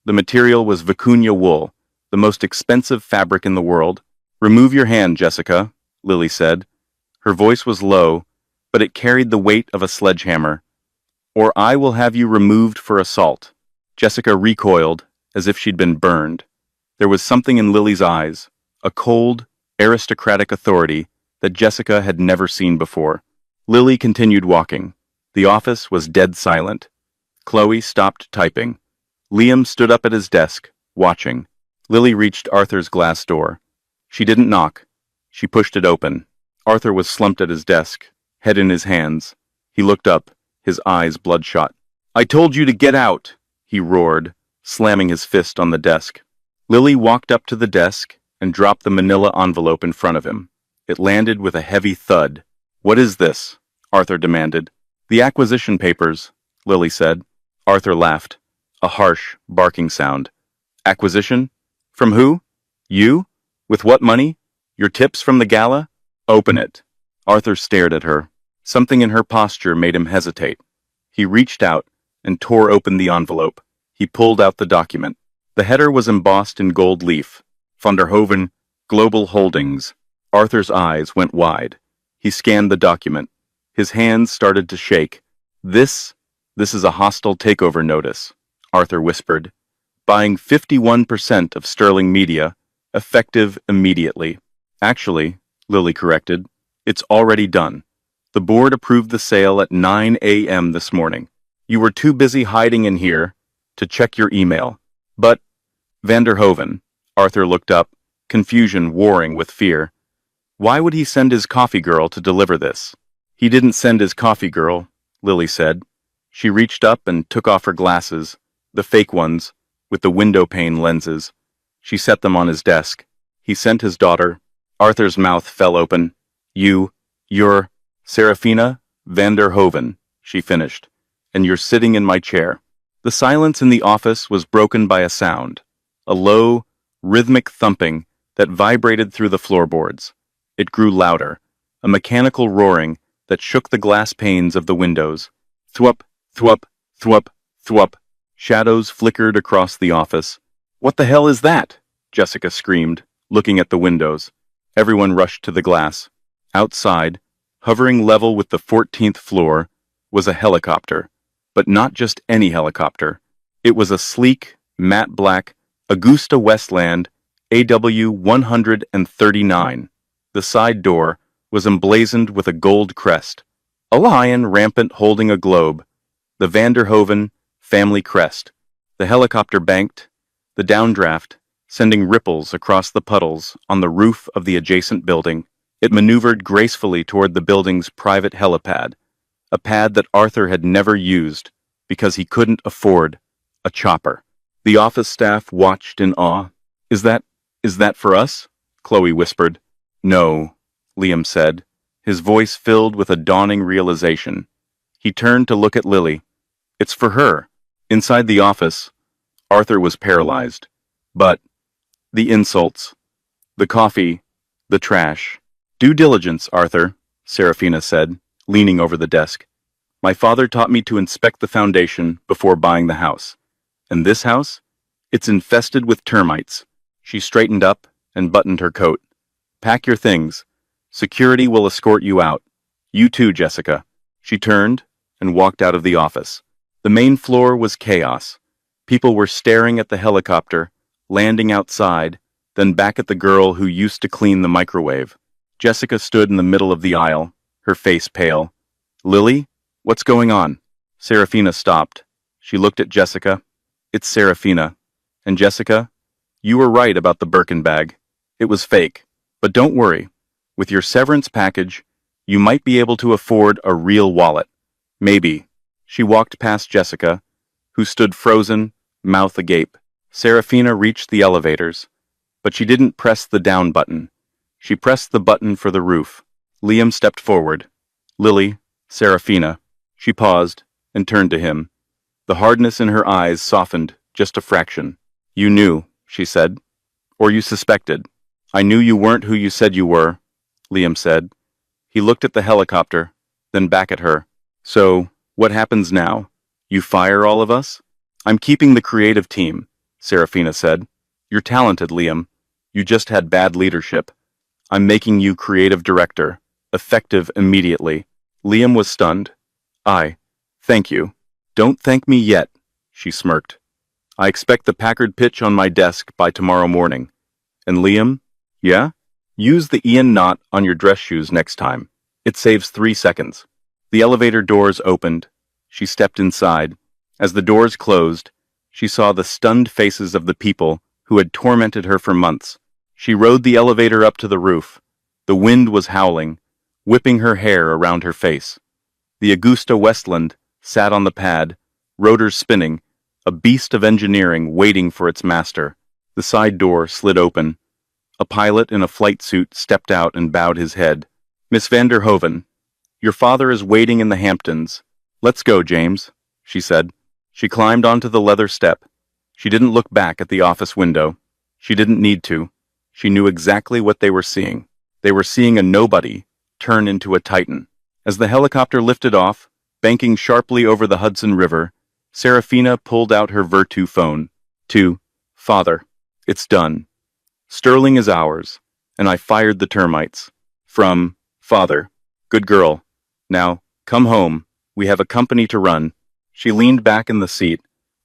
The material was vicuña wool, the most expensive fabric in the world. "Remove your hand, Jessica," Lily said. Her voice was low, but it carried the weight of a sledgehammer. "Or I will have you removed for assault." Jessica recoiled, as if she'd been burned. There was something in Lily's eyes, a cold, aristocratic authority that Jessica had never seen before. Lily continued walking. The office was dead silent. Chloe stopped typing. Liam stood up at his desk, watching. Lily reached Arthur's glass door. She didn't knock. She pushed it open. Arthur was slumped at his desk, head in his hands. He looked up, his eyes bloodshot. "I told you to get out," he roared, slamming his fist on the desk. Lily walked up to the desk and dropped the manila envelope in front of him. It landed with a heavy thud. "What is this?" Arthur demanded. "The acquisition papers," Lily said. Arthur laughed, a harsh, barking sound. "Acquisition? From who? You? With what money? Your tips from the gala? Open it." Arthur stared at her. Something in her posture made him hesitate. He reached out and tore open the envelope. He pulled out the document. The header was embossed in gold leaf. Van der Hoven, Global Holdings. Arthur's eyes went wide. He scanned the document. His hands started to shake. This is a hostile takeover notice," Arthur whispered. "Buying 51% of Sterling Media, effective immediately." "Actually," Lily corrected, "it's already done. The board approved the sale at 9 a.m. this morning. You were too busy hiding in here to check your email." "But, Van der Hoven," Arthur looked up, confusion warring with fear. "Why would he send his coffee girl to deliver this?" "He didn't send his coffee girl," Lily said. She reached up and took off her glasses, the fake ones, with the window pane lenses. She set them on his desk. "He sent his daughter." Arthur's mouth fell open. You're Serafina Van der Hoven," she finished, "and you're sitting in my chair." The silence in the office was broken by a sound, a low, rhythmic thumping that vibrated through the floorboards. It grew louder, a mechanical roaring that shook the glass panes of the windows. Thwup, thwup, thwup, thwup. Shadows flickered across the office. "What the hell is that?" Jessica screamed, looking at the windows. Everyone rushed to the glass. Outside, hovering level with the 14th floor, was a helicopter. But not just any helicopter. It was a sleek, matte black Augusta Westland AW-139. The side door was emblazoned with a gold crest, a lion rampant holding a globe, the Vanderhoven family crest. The helicopter banked, the downdraft sending ripples across the puddles on the roof of the adjacent building. It maneuvered gracefully toward the building's private helipad, a pad that Arthur had never used because he couldn't afford a chopper. The office staff watched in awe. Is that for us? Chloe whispered. No, Liam said, his voice filled with a dawning realization. He turned to look at Lily. It's for her. Inside the office, Arthur was paralyzed. But the insults, the coffee, the trash. Due diligence, Arthur, Serafina said, leaning over the desk. My father taught me to inspect the foundation before buying the house. And this house? It's infested with termites. She straightened up and buttoned her coat. Pack your things. Security will escort you out. You too, Jessica. She turned and walked out of the office. The main floor was chaos. People were staring at the helicopter, landing outside, then back at the girl who used to clean the microwave. Jessica stood in the middle of the aisle, her face pale. Lily? What's going on? Serafina stopped. She looked at Jessica. It's Serafina. And Jessica, you were right about the Birkin bag. It was fake. But don't worry. With your severance package, you might be able to afford a real wallet. Maybe. She walked past Jessica, who stood frozen, mouth agape. Serafina reached the elevators, but she didn't press the down button. She pressed the button for the roof. Liam stepped forward. Lily, Serafina. She paused and turned to him. The hardness in her eyes softened just a fraction. You knew, she said. Or you suspected. I knew you weren't who you said you were, Liam said. He looked at the helicopter, then back at her. So, what happens now? You fire all of us? I'm keeping the creative team, Serafina said. You're talented, Liam. You just had bad leadership. I'm making you creative director, effective immediately. Liam was stunned. Thank you. Don't thank me yet, she smirked. I expect the Packard pitch on my desk by tomorrow morning. And Liam? Yeah? Use the Ian knot on your dress shoes next time. It saves 3 seconds. The elevator doors opened. She stepped inside. As the doors closed, she saw the stunned faces of the people who had tormented her for months. She rode the elevator up to the roof. The wind was howling, whipping her hair around her face. The Augusta Westland sat on the pad, rotors spinning, a beast of engineering waiting for its master. The side door slid open. A pilot in a flight suit stepped out and bowed his head. Miss Vanderhoven, your father is waiting in the Hamptons. Let's go, James, she said. She climbed onto the leather step. She didn't look back at the office window. She didn't need to. She knew exactly what they were seeing. They were seeing a nobody turn into a titan. As the helicopter lifted off, banking sharply over the Hudson River, Serafina pulled out her Virtu phone. To Father, it's done. Sterling is ours, and I fired the termites. From Father, good girl. Now, come home. We have a company to run. She leaned back in the seat,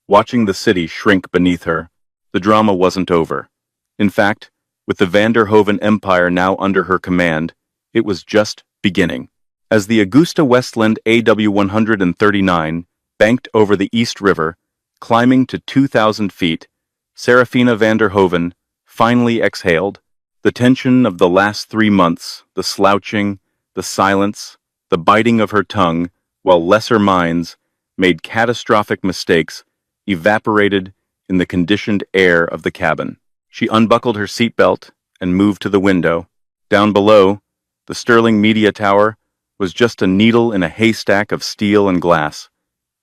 watching the city shrink beneath her. The drama wasn't over. In fact, with the Vanderhoven Empire now under her command, it was just beginning. As the Augusta Westland AW-139 banked over the East River, climbing to 2,000 feet, Serafina Vanderhoven finally exhaled. The tension of the last 3 months, the slouching, the silence, the biting of her tongue, while lesser minds made catastrophic mistakes, evaporated in the conditioned air of the cabin. She unbuckled her seatbelt and moved to the window. Down below, the Sterling Media Tower was just a needle in a haystack of steel and glass.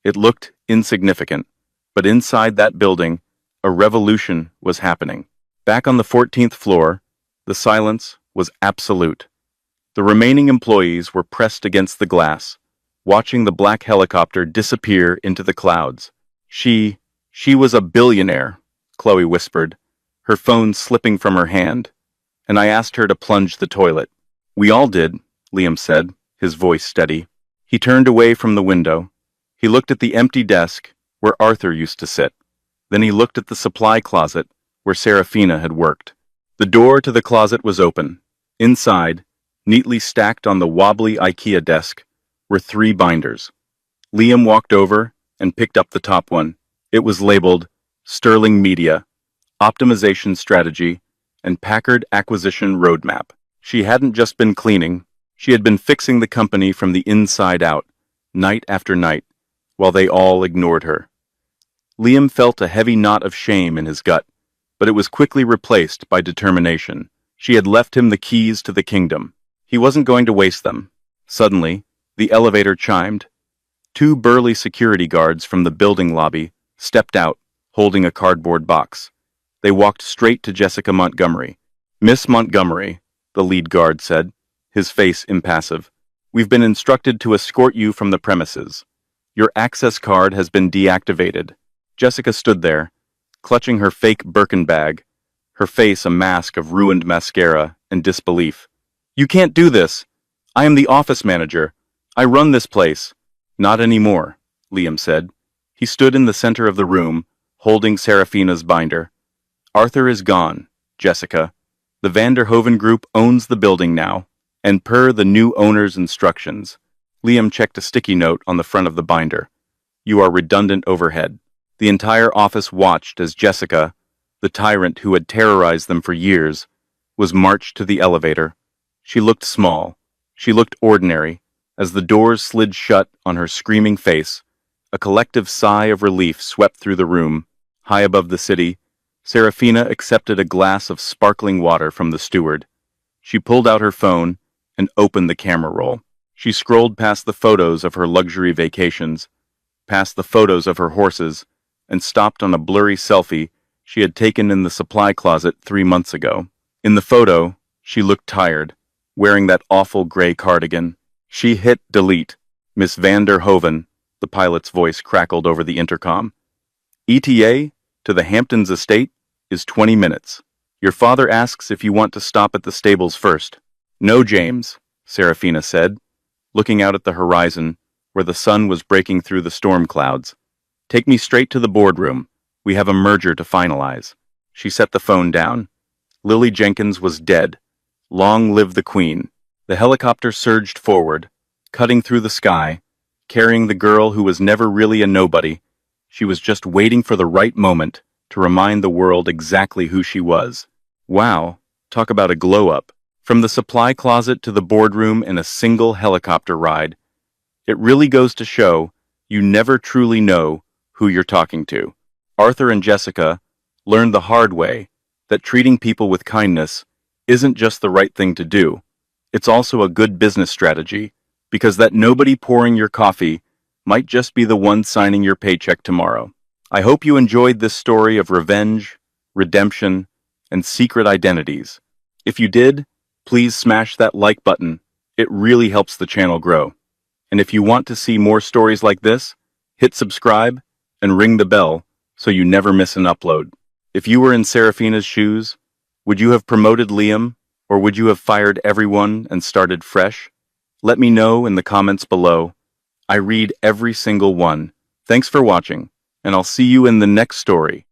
It looked insignificant, but inside that building, a revolution was happening. Back on the 14th floor, the silence was absolute. The remaining employees were pressed against the glass, watching the black helicopter disappear into the clouds. She was a billionaire, Chloe whispered, her phone slipping from her hand, and I asked her to plunge the toilet. We all did, Liam said, his voice steady. He turned away from the window. He looked at the empty desk where Arthur used to sit. Then he looked at the supply closet where Serafina had worked. The door to the closet was open. Inside, neatly stacked on the wobbly IKEA desk, were 3 binders. Liam walked over and picked up the top one. It was labeled Sterling Media, Optimization Strategy, and Packard Acquisition Roadmap. She hadn't just been cleaning, she had been fixing the company from the inside out, night after night, while they all ignored her. Liam felt a heavy knot of shame in his gut, but it was quickly replaced by determination. She had left him the keys to the kingdom. He wasn't going to waste them. Suddenly, the elevator chimed. 2 burly security guards from the building lobby stepped out, holding a cardboard box. They walked straight to Jessica Montgomery. "Miss Montgomery," the lead guard said, his face impassive, "we've been instructed to escort you from the premises. Your access card has been deactivated." Jessica stood there, clutching her fake Birkin bag, her face a mask of ruined mascara and disbelief. "You can't do this! I am the office manager. I run this place." "Not anymore," Liam said. He stood in the center of the room, holding Serafina's binder. "Arthur is gone, Jessica. The Vanderhoven Group owns the building now, and per the new owner's instructions." Liam checked a sticky note on the front of the binder. "You are redundant overhead." The entire office watched as Jessica, the tyrant who had terrorized them for years, was marched to the elevator. She looked small. She looked ordinary. As the doors slid shut on her screaming face, a collective sigh of relief swept through the room. High above the city, Serafina accepted a glass of sparkling water from the steward. She pulled out her phone and opened the camera roll. She scrolled past the photos of her luxury vacations, past the photos of her horses, and stopped on a blurry selfie she had taken in the supply closet 3 months ago. In the photo, she looked tired, wearing that awful gray cardigan. She hit delete. "Miss Vanderhoven," the pilot's voice crackled over the intercom. "ETA to the Hamptons estate is 20 minutes. Your father asks if you want to stop at the stables first." "No, James," Serafina said, looking out at the horizon where the sun was breaking through the storm clouds. "Take me straight to the boardroom. We have a merger to finalize." She set the phone down. Lily Jenkins was dead. Long live the Queen. The helicopter surged forward, cutting through the sky, carrying the girl who was never really a nobody. She was just waiting for the right moment to remind the world exactly who she was. Wow, talk about a glow-up. From the supply closet to the boardroom in a single helicopter ride. It really goes to show you never truly know who you're talking to. Arthur and Jessica learned the hard way that treating people with kindness isn't just the right thing to do. It's also a good business strategy, because that nobody pouring your coffee might just be the one signing your paycheck tomorrow. I hope you enjoyed this story of revenge, redemption, and secret identities. If you did, please smash that like button. It really helps the channel grow. And if you want to see more stories like this, hit subscribe and ring the bell so you never miss an upload. If you were in Serafina's shoes, would you have promoted Liam, or would you have fired everyone and started fresh? Let me know in the comments below. I read every single one. Thanks for watching, and I'll see you in the next story.